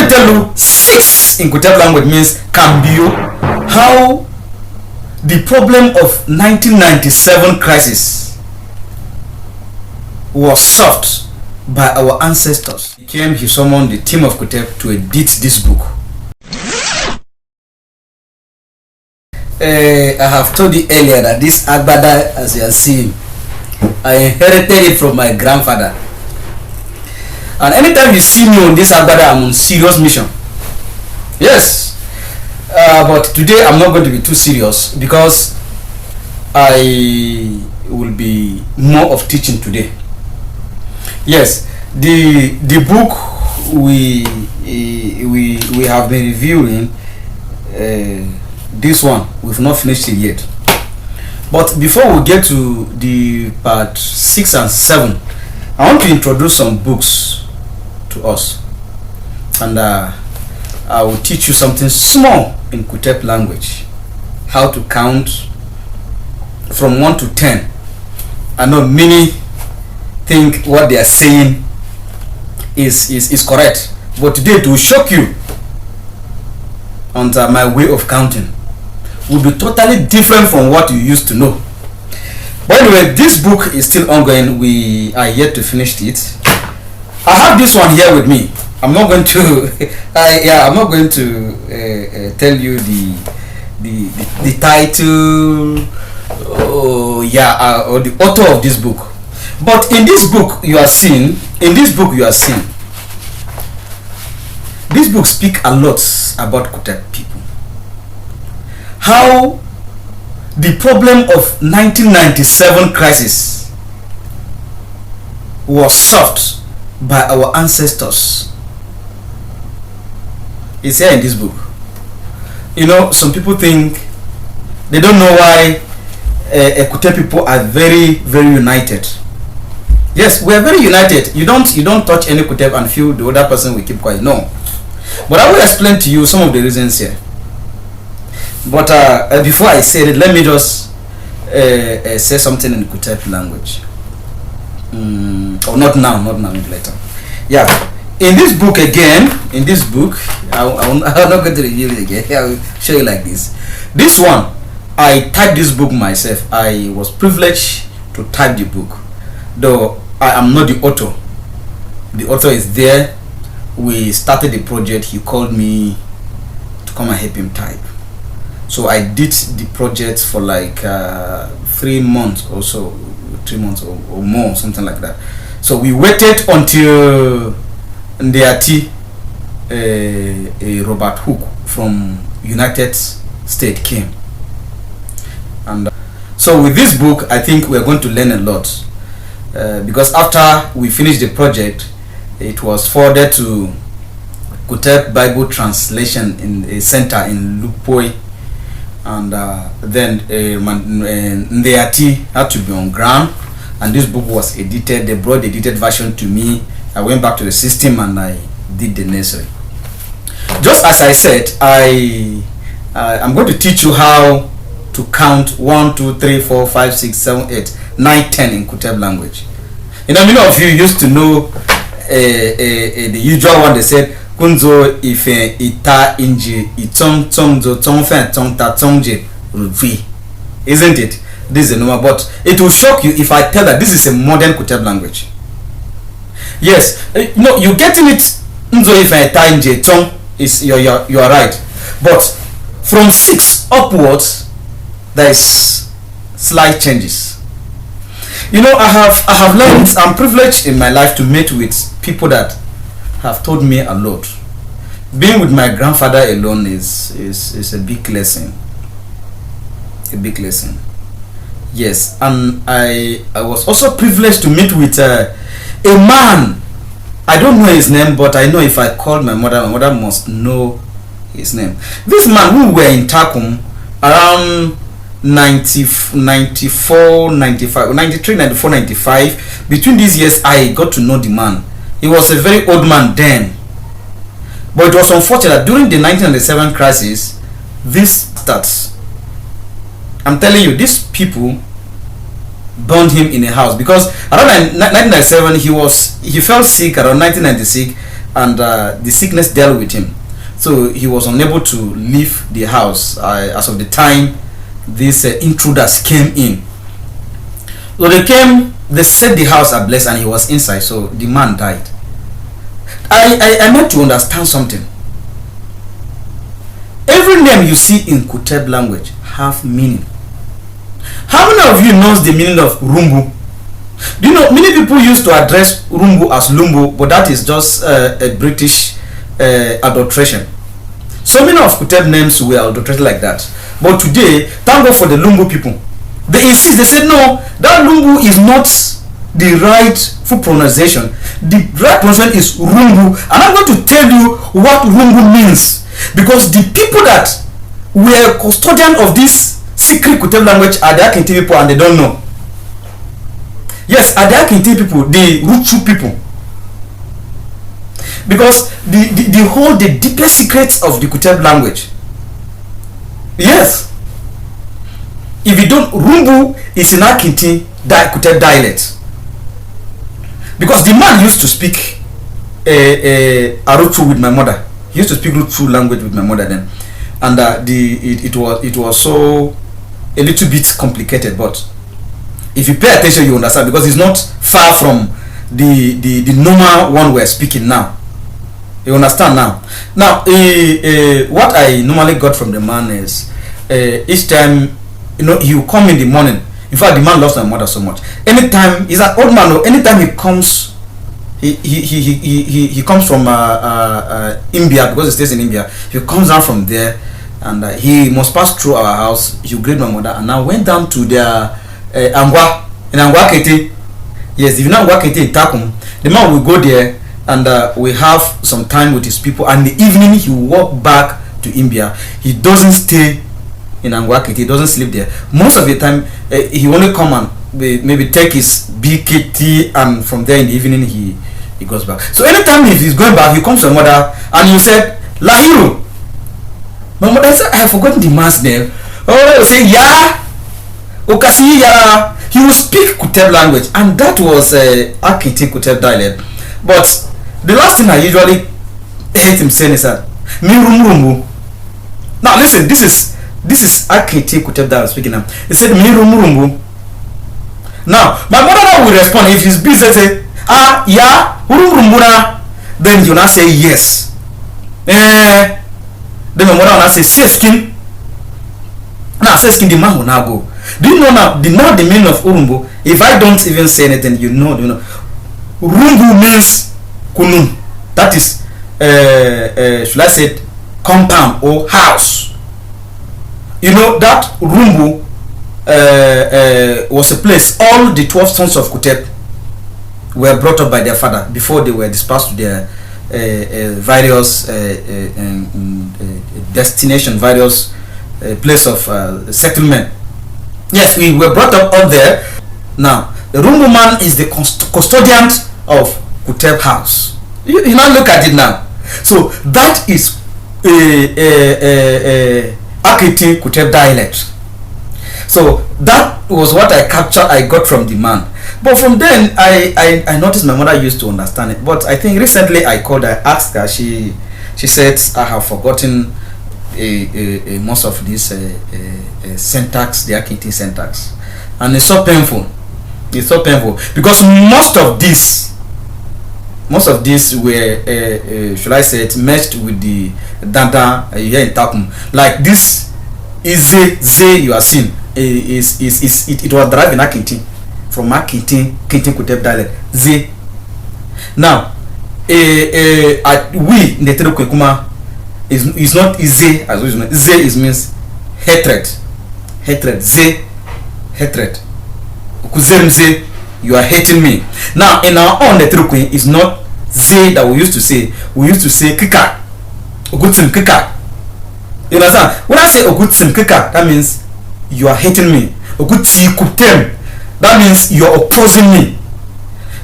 to tell you 6 in Kuteb language means cambio. How the problem of 1997 crisis was solved by our ancestors. He summoned the team of Kuteb to edit this book. I have told you earlier that this agbada, as you are seeing, I inherited it from my grandfather. And anytime you see me on this agbada, I'm on serious mission. Yes. But today I'm not going to be too serious because I will be more of teaching today. Yes, the book we have been reviewing, this one we've not finished it yet. But before we get to the part 6 and 7, I want to introduce some books to us, and I will teach you something small in Kuteb language, how to count from 1 to 10. I know many think what they are saying is correct, but today to shock you, and my way of counting will be totally different from what you used to know. But anyway, this book is still ongoing. We are yet to finish it. I have this one here with me. I'm not going to I'm not going to tell you the title or the author of this book. But in this book you are seeing, this book speaks a lot about Kuteb people. How the problem of 1997 crisis was solved by our ancestors. It's here in this book. You know, some people think they don't know why Kuteb people are very, very united. Yes, we are very united. You don't touch any Kuteb and feel the other person will keep quiet. No. But I will explain to you some of the reasons here. But before I say it, let me just say something in Kuteb language. Or not now, maybe later. Yeah. In this book, I'm not going to review it again. I will show you like this. This one, I typed this book myself. I was privileged to type the book, though I am not the author. The author is there. We started the project. He called me to come and help him type. So I did the project for like 3 months or so, 3 months or more, something like that. So we waited until Ndiati, Robert Hooke from United States came. And so with this book, I think we're going to learn a lot. Because after we finished the project, it was forwarded to Kuteb Bible Translation in a center in Lupoi, and then Ndiati had to be on ground, and this book was edited. They brought the edited version to me. I went back to the system and I did the necessary. Just as I said, I'm going to teach you how to count 1, 2, 3, 4, 5, 6, 7, 8, 9, 10 in Kuteb language. You know, many of you used to know the usual one. They said kunzo ife ita inji itong tongzo tongfen tongta tongje ruvi. Isn't it? This is a normal, but it will shock you if I tell that this is a modern Kuteb language. Yes, no, you're getting it. Nzo ife ita inji tong is you are right, but from 6 upwards there is slight changes. You know, I have learned, I'm privileged in my life to meet with people that have told me a lot. Being with my grandfather alone is a big lesson. A big lesson. Yes, and I was also privileged to meet with a man. I don't know his name, but I know if I called my mother must know his name. This man, who were in Takum around 94, 95, 93, 94, 95. Between these years, I got to know the man. He was a very old man then. But it was unfortunate that during the 1997 crisis, this starts. I'm telling you, these people burned him in a house because around 1997 he fell sick. Around 1996, and the sickness dealt with him. So he was unable to leave the house as of the time these intruders came in. So they set the house ablaze, and he was inside. So the man died. I meant to understand something. Every name you see in Kuteb language have meaning. How many of you knows the meaning of Rumbu? Do you know many people used to address Rumbu as Lumbu, but that is just a British adulteration. So many of Kuteb names were adulterated like that. But today, thank God for the Lumbu people. They insist, they said no, that Lumbu is not the rightful pronunciation. The right pronunciation is Rumbu. And I'm going to tell you what Rumbu means. Because the people that were custodian of this secret Kuteb language are the Akinti people, and they don't know. Yes, are the Akinti people, the Ruchu people. Because they hold the deepest secrets of the Kuteb language. Yes. If you don't, Rumbu is in Akinti Kuteb dialect. Because the man used to speak Aruchu with my mother. He used to speak Ruchu language with my mother then. And it was so a little bit complicated, but if you pay attention you understand, because it's not far from the normal one we're speaking now. You understand now? Now what I normally got from the man is each time, you know, he will come in the morning. In fact, the man loves my mother so much. Anytime he's an old man, anytime he comes, he comes from India, because he stays in India. He comes down from there, and he must pass through our house. He greet my mother, and I went down to their Angwa in Angwa Kete. Yes, if you know Angwa Kete in Takum, the man will go there, and we have some time with his people. And in the evening, he will walk back to India. He doesn't stay in Angwa Kete. He doesn't sleep there. Most of the time, he only come and maybe take his BKT, and from there in the evening he goes back. So anytime if he's going back, he comes to my mother and you said Lahiru. My mother said, I have forgotten the man's name. Oh, he say Ya Okasi Ya. He will speak Kuteb language, and that was Akinti Kuteb dialect. But the last thing I usually hate him saying is that Mirumurumbu. Now listen, this is Akinti Kuteb dialect speaking now. He said Mirumurumbu. Now my mother now will respond if he's busy, say yeah, then you now say yes. Then my mother will now say skin. Now say skin, the man will now go. Do you know now the meaning of Urumbu? If I don't even say anything, you know. Urumbu means kunun. That is should I say compound or house. You know that Urumbu was a place all the 12 sons of Kuteb were brought up by their father before they were dispersed to their various destination, various place of settlement. Yes, we were brought up there. Now the Rumbu man is the custodian of Kuteb house. You now look at it now. So that is Akiti Kuteb dialect. So that was what I got from the man. But from then I noticed my mother used to understand it. But I think recently I called her, asked her, she said I have forgotten most of this syntax, the Akiti syntax, and it's so painful. It's so painful because most of this were should I say it meshed with the dada here in Takum. Like this is Z you are seeing it was derived in Akinti from Akinti Kuteb dialect Z. Now we in the Terukwekuma is not Z as we know. Z is means hatred Z, hatred. Say you are hating me. Now in our own the Turkey is not Z that we used to say. We used to say kika, ogutsim kika. You understand? When I say ogutsim kika, that means you are hating me. Ogutsi kuptem, that means you are opposing me.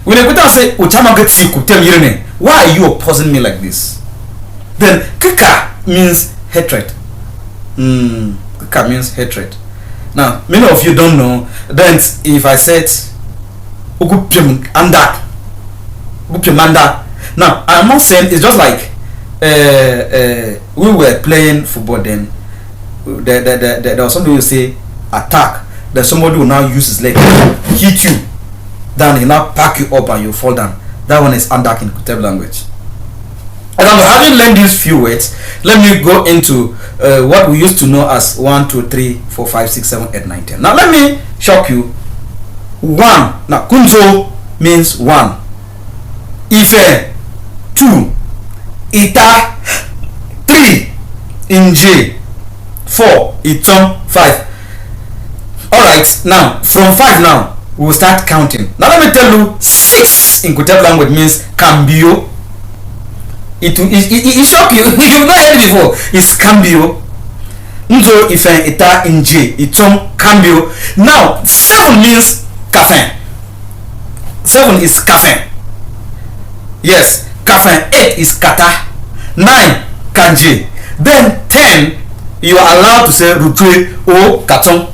When I go say uchama getsi kuptem yirene, why are you opposing me like this? Then kika means hatred. Kika means hatred. Now, many of you don't know. Then, if I said, Now, I'm not saying it's just like we were playing football then. There was somebody who say attack. There's somebody who now use his leg hit you. Then he now pack you up and you fall down. That one is andak in Kuteb language. And having learned these few words, let me go into what we used to know as 1, 2, 3, 4, 5, 6, 7, 8, 9, 10. Now let me shock you. 1. Now kunzo means 1. Ife 2. Ita 3. Inje 4. Itom 5. Alright, now from 5 now we will start counting. Now let me tell you, 6 in Kuteb language means cambio. It shock you. You've not heard it before. It's cambio. Nzo ifen ita inje itom cambio. Now 7 means café. 7 is café. Yes, café. 8 is kata. 9 kanje. Then 10 you are allowed to say rutwe or katon.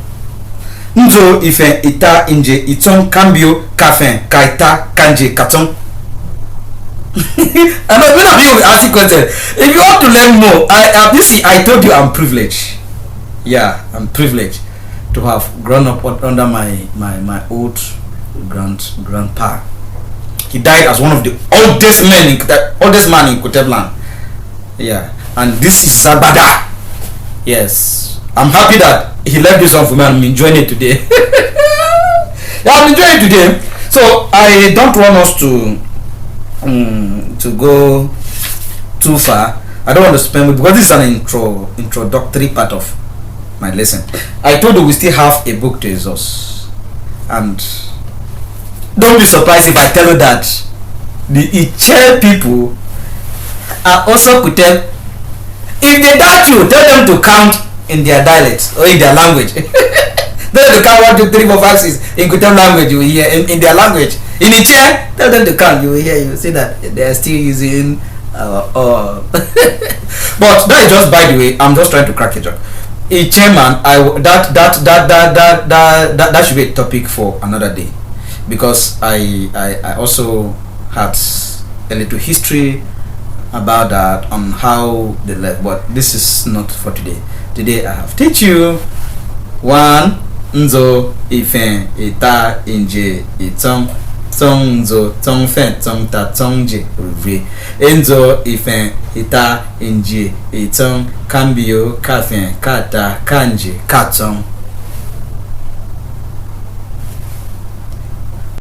Nzo ifen ita inje itom cambio café kaita kanje katon. And many of you will ask you questions. If you want to learn more, you see, I told you I'm privileged. Yeah, I'm privileged to have grown up under my old grandpa. He died as one of the oldest man in Kuteb land. Yeah, and this is Zabada. Yes, I'm happy that he left this one for me. I'm enjoying it today. Yeah, I'm enjoying it today. So I don't want us to go too far. I don't want to spend, because this is an introductory part of my lesson. I told you we still have a book to exhaust, and don't be surprised if I tell you that the Iche people are also Kuteb. If they doubt you, tell them to count in their dialect or in their language. Tell them to count 1, 2, 3, 4, 5, 6 in Kuteb language. You will hear in their language. In the chair, tell them to count. You will hear. You see that they are still using. But that is just by the way. I'm just trying to crack a joke. A chairman, that should be a topic for another day, because I also had a little history about that on how they left. But this is not for today. Today I have teach you 1 nzo ifen ita inje itom tongzo tongfen tongta tongje ruvre enzo ifen ita inje itom cambio kafen kata kanje katom.